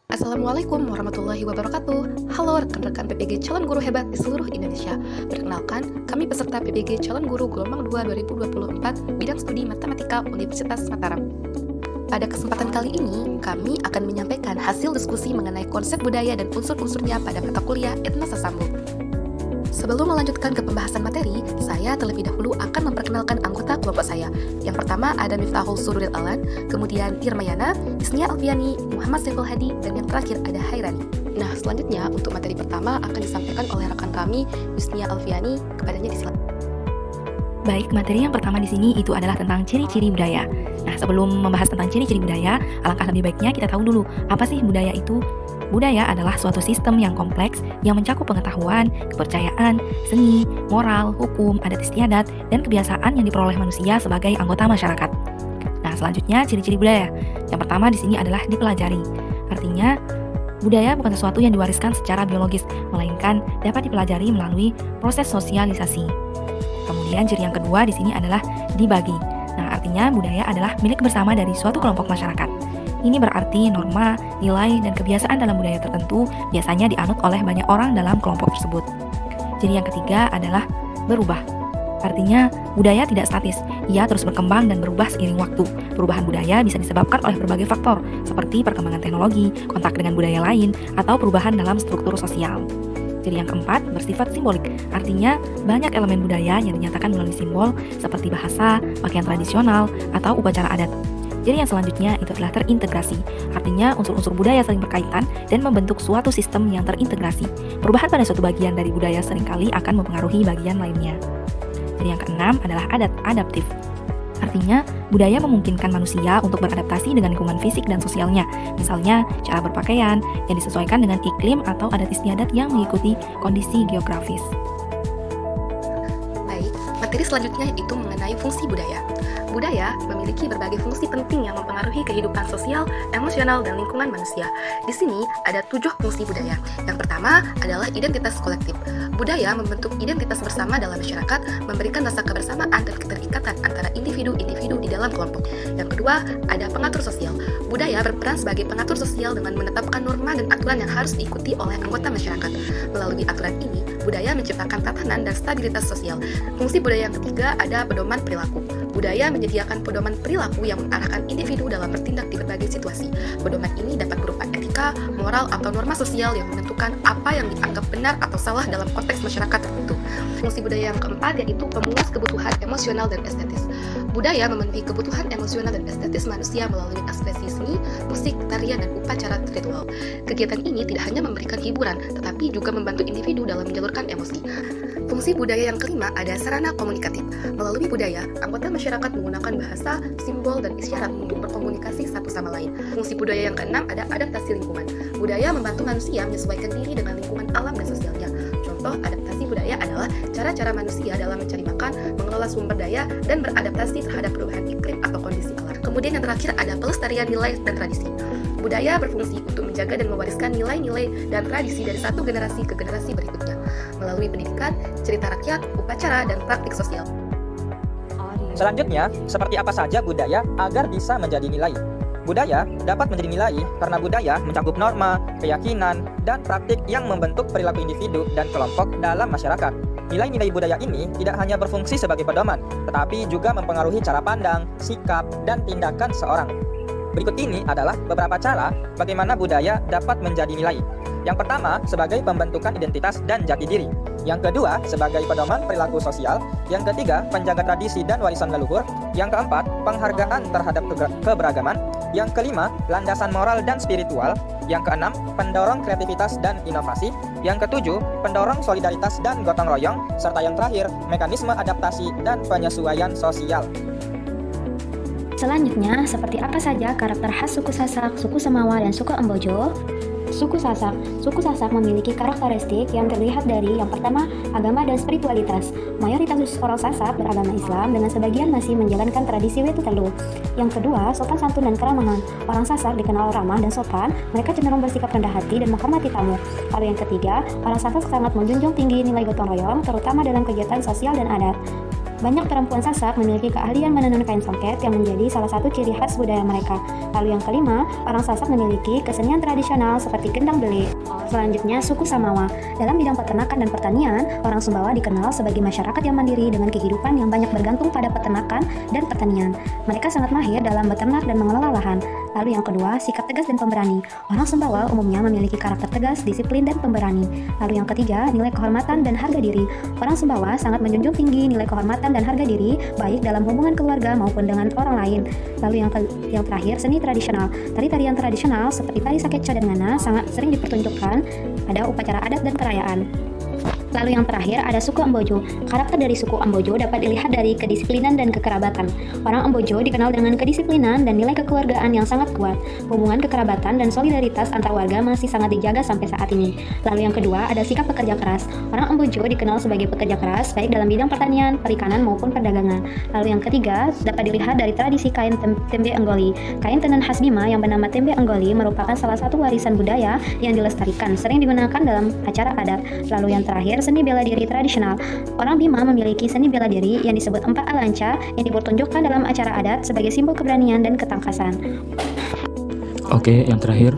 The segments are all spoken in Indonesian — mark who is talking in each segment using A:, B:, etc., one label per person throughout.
A: Assalamualaikum warahmatullahi wabarakatuh. Halo rekan-rekan PPG calon guru hebat di seluruh Indonesia. Perkenalkan, kami peserta PPG calon guru gelombang 2 2024 bidang studi matematika Universitas Mataram. Pada kesempatan kali ini, kami akan menyampaikan hasil diskusi mengenai konsep budaya dan unsur-unsurnya pada mata kuliah Etnosa Sambung. Sebelum melanjutkan ke pembahasan materi, saya terlebih dahulu akan memperkenalkan anggota kelompok saya. Yang pertama ada Miftahul Sururil Alan, kemudian Irmayana, Isnia Alfiani, Muhammad Saiful Hadi, dan yang terakhir ada Hairani. Nah, selanjutnya untuk materi pertama akan disampaikan oleh rekan kami, Isnia Alfiani, kepadanya disilakan.
B: Baik, materi yang pertama di sini itu adalah tentang ciri-ciri budaya. Nah, sebelum membahas tentang ciri-ciri budaya, alangkah lebih baiknya kita tahu dulu apa sih budaya itu. Budaya adalah suatu sistem yang kompleks yang mencakup pengetahuan, kepercayaan, seni, moral, hukum, adat istiadat, dan kebiasaan yang diperoleh manusia sebagai anggota masyarakat. Nah, selanjutnya ciri-ciri budaya. Yang pertama di sini adalah dipelajari. Artinya, budaya bukan sesuatu yang diwariskan secara biologis, melainkan dapat dipelajari melalui proses sosialisasi. Kemudian ciri yang kedua di sini adalah dibagi. Nah, artinya budaya adalah milik bersama dari suatu kelompok masyarakat. Ini berarti norma, nilai, dan kebiasaan dalam budaya tertentu biasanya dianut oleh banyak orang dalam kelompok tersebut. Ciri yang ketiga adalah berubah. Artinya, budaya tidak statis, ia terus berkembang dan berubah seiring waktu. Perubahan budaya bisa disebabkan oleh berbagai faktor, seperti perkembangan teknologi, kontak dengan budaya lain, atau perubahan dalam struktur sosial. Ciri yang keempat bersifat simbolik, artinya banyak elemen budaya yang dinyatakan melalui simbol seperti bahasa, pakaian tradisional, atau upacara adat. Ciri yang selanjutnya itu adalah terintegrasi, artinya unsur-unsur budaya saling berkaitan dan membentuk suatu sistem yang terintegrasi. Perubahan pada suatu bagian dari budaya seringkali akan mempengaruhi bagian lainnya. Ciri yang keenam adalah adaptif. Artinya, budaya memungkinkan manusia untuk beradaptasi dengan lingkungan fisik dan sosialnya. Misalnya, cara berpakaian yang disesuaikan dengan iklim atau adat istiadat yang mengikuti kondisi geografis.
A: Baik, materi selanjutnya yaitu mengenai fungsi budaya. Budaya memiliki berbagai fungsi penting yang mempengaruhi kehidupan sosial, emosional, dan lingkungan manusia. Di sini ada 7 fungsi budaya. Yang pertama adalah identitas kolektif. Budaya membentuk identitas bersama dalam masyarakat, memberikan rasa kebersamaan dan keterikatan antara individu-individu di dalam kelompok. Yang kedua, ada pengatur sosial. Budaya berperan sebagai pengatur sosial dengan menetapkan norma dan aturan yang harus diikuti oleh anggota masyarakat. Melalui aturan ini, budaya menciptakan tatanan dan stabilitas sosial. Fungsi budaya yang ketiga ada pedoman perilaku. Budaya menyediakan pedoman perilaku yang mengarahkan individu dalam bertindak di berbagai situasi. Pedoman ini dapat berupa etika, moral, atau norma sosial yang menentukan apa yang dianggap benar atau salah dalam konteks masyarakat tertentu. Fungsi budaya yang keempat yaitu pemuas kebutuhan emosional dan estetis. Budaya memenuhi kebutuhan emosional dan estetis manusia melalui ekspresi seni, musik, tarian, dan upacara ritual. Kegiatan ini tidak hanya memberikan hiburan, tetapi juga membantu individu dalam menyalurkan emosi. Fungsi budaya yang kelima ada sarana komunikatif. Melalui budaya, anggota masyarakat menggunakan bahasa, simbol, dan isyarat untuk berkomunikasi satu sama lain. Fungsi budaya yang keenam ada adaptasi lingkungan. Budaya membantu manusia menyesuaikan diri dengan lingkungan alam dan sosialnya. Contoh adaptasi budaya adalah cara-cara manusia dalam mencari makan, mengelola sumber daya, dan beradaptasi terhadap perubahan iklim atau kondisi alam. Kemudian yang terakhir ada pelestarian nilai dan tradisi. Budaya berfungsi untuk menjaga dan mewariskan nilai-nilai dan tradisi dari satu generasi ke generasi berikutnya melalui pendidikan, cerita rakyat, upacara, dan praktik sosial.
C: Selanjutnya, seperti apa saja budaya agar bisa menjadi nilai? Budaya dapat menjadi nilai karena budaya mencakup norma, keyakinan, dan praktik yang membentuk perilaku individu dan kelompok dalam masyarakat. Nilai-nilai budaya ini tidak hanya berfungsi sebagai pedoman, tetapi juga mempengaruhi cara pandang, sikap, dan tindakan seorang. Berikut ini adalah beberapa cara bagaimana budaya dapat menjadi nilai. Yang pertama, sebagai pembentukan identitas dan jati diri. Yang kedua, sebagai pedoman perilaku sosial. Yang ketiga, penjaga tradisi dan warisan leluhur. Yang keempat, penghargaan terhadap keberagaman. Yang kelima, landasan moral dan spiritual. Yang keenam, pendorong kreativitas dan inovasi. Yang ketujuh, pendorong solidaritas dan gotong royong. Serta yang terakhir, mekanisme adaptasi dan penyesuaian sosial.
D: Selanjutnya, seperti apa saja karakter khas suku Sasak, suku Semawa, dan suku Ambojo? Suku Sasak memiliki karakteristik yang terlihat dari yang pertama, agama dan spiritualitas. Mayoritas orang Sasak beragama Islam dengan sebagian masih menjalankan tradisi Wetu Telu. Yang kedua, sopan santun dan keramahan. Orang Sasak dikenal ramah dan sopan, mereka cenderung bersikap rendah hati dan menghormati tamu. Lalu yang ketiga, orang Sasak sangat menjunjung tinggi nilai gotong royong, terutama dalam kegiatan sosial dan adat. Banyak perempuan Sasak memiliki keahlian menenun kain songket yang menjadi salah satu ciri khas budaya mereka. Lalu yang kelima, orang Sasak memiliki kesenian tradisional seperti gendang beli. Selanjutnya, suku Samawa. Dalam bidang peternakan dan pertanian, orang Sumbawa dikenal sebagai masyarakat yang mandiri dengan kehidupan yang banyak bergantung pada peternakan dan pertanian. Mereka sangat mahir dalam beternak dan mengelola lahan. Lalu yang kedua, sikap tegas dan pemberani. Orang Sumbawa umumnya memiliki karakter tegas, disiplin, dan pemberani. Lalu yang ketiga, nilai kehormatan dan harga diri. Orang Sumbawa sangat menjunjung tinggi nilai kehormatan dan harga diri, baik dalam hubungan keluarga maupun dengan orang lain. Lalu yang terakhir, seni tradisional. Tari-tarian tradisional seperti tari sakeca dan ngana sangat sering dipertunjukkan pada upacara adat dan perayaan. Lalu yang terakhir ada suku Ambojo. Karakter dari suku Ambojo dapat dilihat dari kedisiplinan dan kekerabatan. Orang Ambojo dikenal dengan kedisiplinan dan nilai kekeluargaan yang sangat kuat. Hubungan kekerabatan dan solidaritas antar warga masih sangat dijaga sampai saat ini. Lalu yang kedua ada sikap pekerja keras. Orang Ambojo dikenal sebagai pekerja keras baik dalam bidang pertanian, perikanan maupun perdagangan. Lalu yang ketiga dapat dilihat dari tradisi kain tembe Anggoli. Kain tenun khas Bima yang bernama tembe Anggoli merupakan salah satu warisan budaya yang dilestarikan, sering digunakan dalam acara adat. Lalu yang terakhir seni bela diri tradisional. Orang Bima memiliki seni bela diri yang disebut empat alanca yang dipertunjukkan dalam acara adat sebagai simbol keberanian dan ketangkasan.
E: Oke, yang terakhir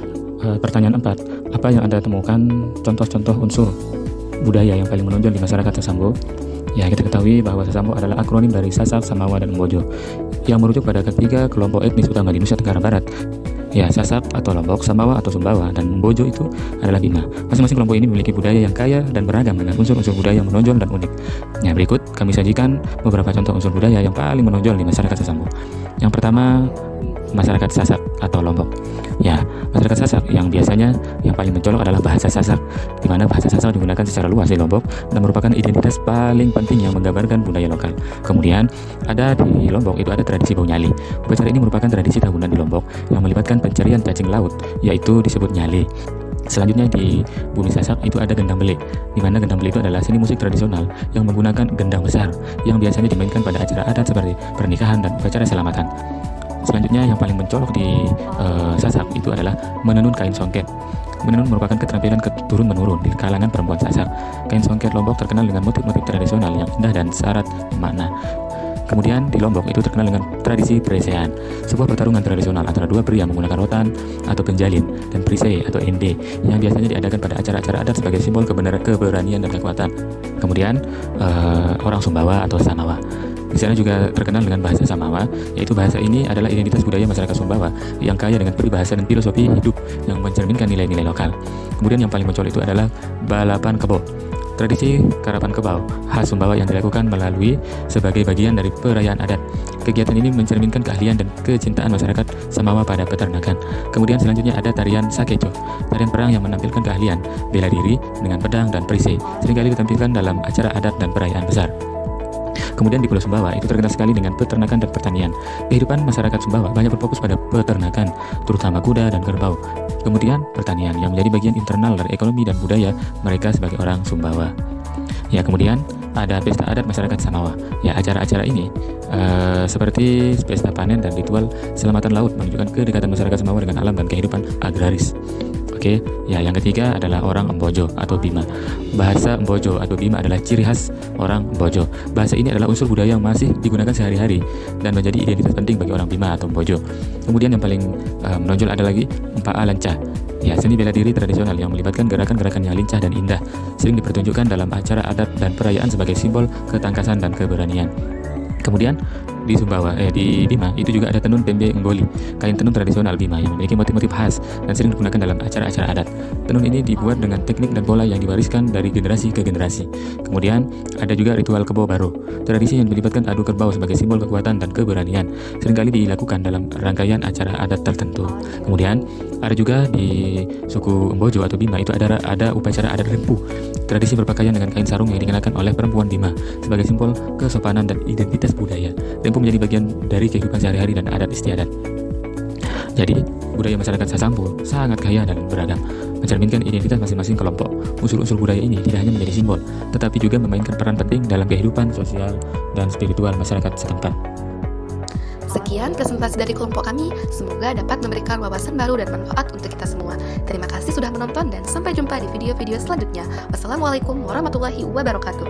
E: pertanyaan 4. Apa yang Anda temukan contoh-contoh unsur budaya yang paling menonjol di masyarakat Sasambo? Ya, kita ketahui bahwa Sasambo adalah akronim dari Sasak, Samawa, dan Ambojo yang merujuk pada ketiga kelompok etnis utama di Nusa Tenggara Barat. Ya, Sasak atau Lombok, Samawa atau Sumbawa, dan Ambojo itu adalah Bima. Masing-masing kelompok ini memiliki budaya yang kaya dan beragam dengan unsur-unsur budaya yang menonjol dan unik. Ya, berikut kami sajikan beberapa contoh unsur budaya yang paling menonjol di masyarakat Sasambo. Yang pertama, masyarakat Sasak atau Lombok. Ya, masyarakat Sasak yang biasanya yang paling mencolok adalah bahasa Sasak, di mana bahasa Sasak digunakan secara luas di Lombok dan merupakan identitas paling penting yang menggambarkan budaya lokal. Kemudian ada di Lombok itu ada tradisi bau nyali. Upacara ini merupakan tradisi tahunan di Lombok yang melibatkan pencarian cacing laut, yaitu disebut nyali. Selanjutnya di bumi Sasak itu ada gendang belik, di mana gendang belik itu adalah seni musik tradisional yang menggunakan gendang besar yang biasanya dimainkan pada acara adat seperti pernikahan dan upacara selamatan. Selanjutnya yang paling mencolok di Sasak itu adalah menenun kain songket. Menenun merupakan keterampilan turun-menurun di kalangan perempuan Sasak. Kain songket Lombok terkenal dengan motif-motif tradisional yang indah dan syarat makna. Kemudian di Lombok itu terkenal dengan tradisi presean, sebuah pertarungan tradisional antara dua pria menggunakan rotan atau penjalin dan perisai atau ende yang biasanya diadakan pada acara-acara adat sebagai simbol keberanian dan kekuatan. Kemudian orang Sumbawa atau Samawa. Di sana juga terkenal dengan bahasa Samawa, yaitu bahasa ini adalah identitas budaya masyarakat Sumbawa yang kaya dengan peribahasa dan filosofi hidup yang mencerminkan nilai-nilai lokal. Kemudian yang paling mencolok itu adalah balapan kebo. Tradisi karapan kebau khas Sumbawa yang dilakukan melalui sebagai bagian dari perayaan adat. Kegiatan ini mencerminkan keahlian dan kecintaan masyarakat Samawa pada peternakan. Kemudian selanjutnya ada tarian sakeco, tarian perang yang menampilkan keahlian bela diri dengan pedang dan perisai, seringkali ditampilkan dalam acara adat dan perayaan besar. Kemudian di Pulau Sumbawa itu terkenal sekali dengan peternakan dan pertanian. Kehidupan masyarakat Sumbawa banyak berfokus pada peternakan, terutama kuda dan kerbau. Kemudian pertanian yang menjadi bagian internal dari ekonomi dan budaya mereka sebagai orang Sumbawa. Ya, kemudian ada pesta adat masyarakat Samawa. Ya, acara-acara ini seperti pesta panen dan ritual selamatan laut menunjukkan kedekatan masyarakat Samawa dengan alam dan kehidupan agraris. Oke, ya yang ketiga adalah orang Ambojo atau Bima. Bahasa Ambojo atau Bima adalah ciri khas orang Ambojo. Bahasa ini adalah unsur budaya yang masih digunakan sehari-hari dan menjadi identitas penting bagi orang Bima atau Ambojo. Kemudian yang paling menonjol ada lagi Mpa'a Lanca. Ya, seni bela diri tradisional yang melibatkan gerakan-gerakan yang lincah dan indah, sering dipertunjukkan dalam acara adat dan perayaan sebagai simbol ketangkasan dan keberanian. Kemudian di Bima itu juga ada tenun tembe Anggoli, kain tenun tradisional Bima yang memiliki motif-motif khas dan sering digunakan dalam acara-acara adat. Tenun ini dibuat dengan teknik dan pola yang diwariskan dari generasi ke generasi. Kemudian ada juga ritual kebo baru, tradisi yang melibatkan adu kerbau sebagai simbol kekuatan dan keberanian, seringkali dilakukan dalam rangkaian acara adat tertentu. Kemudian ada juga di suku Ambojo atau Bima itu ada upacara adat rempu, tradisi berpakaian dengan kain sarung yang dikenakan oleh perempuan Bima sebagai simbol kesopanan dan identitas budaya. Rempu menjadi bagian dari kehidupan sehari-hari dan adat istiadat. Jadi, budaya masyarakat Sasambo sangat kaya dan beragam, mencerminkan identitas masing-masing kelompok. Unsur-unsur budaya ini tidak hanya menjadi simbol, tetapi juga memainkan peran penting dalam kehidupan sosial dan spiritual masyarakat setempat.
A: Sekian presentasi dari kelompok kami, semoga dapat memberikan wawasan baru dan manfaat untuk kita semua. Terima kasih sudah menonton dan sampai jumpa di video-video selanjutnya. Wassalamualaikum warahmatullahi wabarakatuh.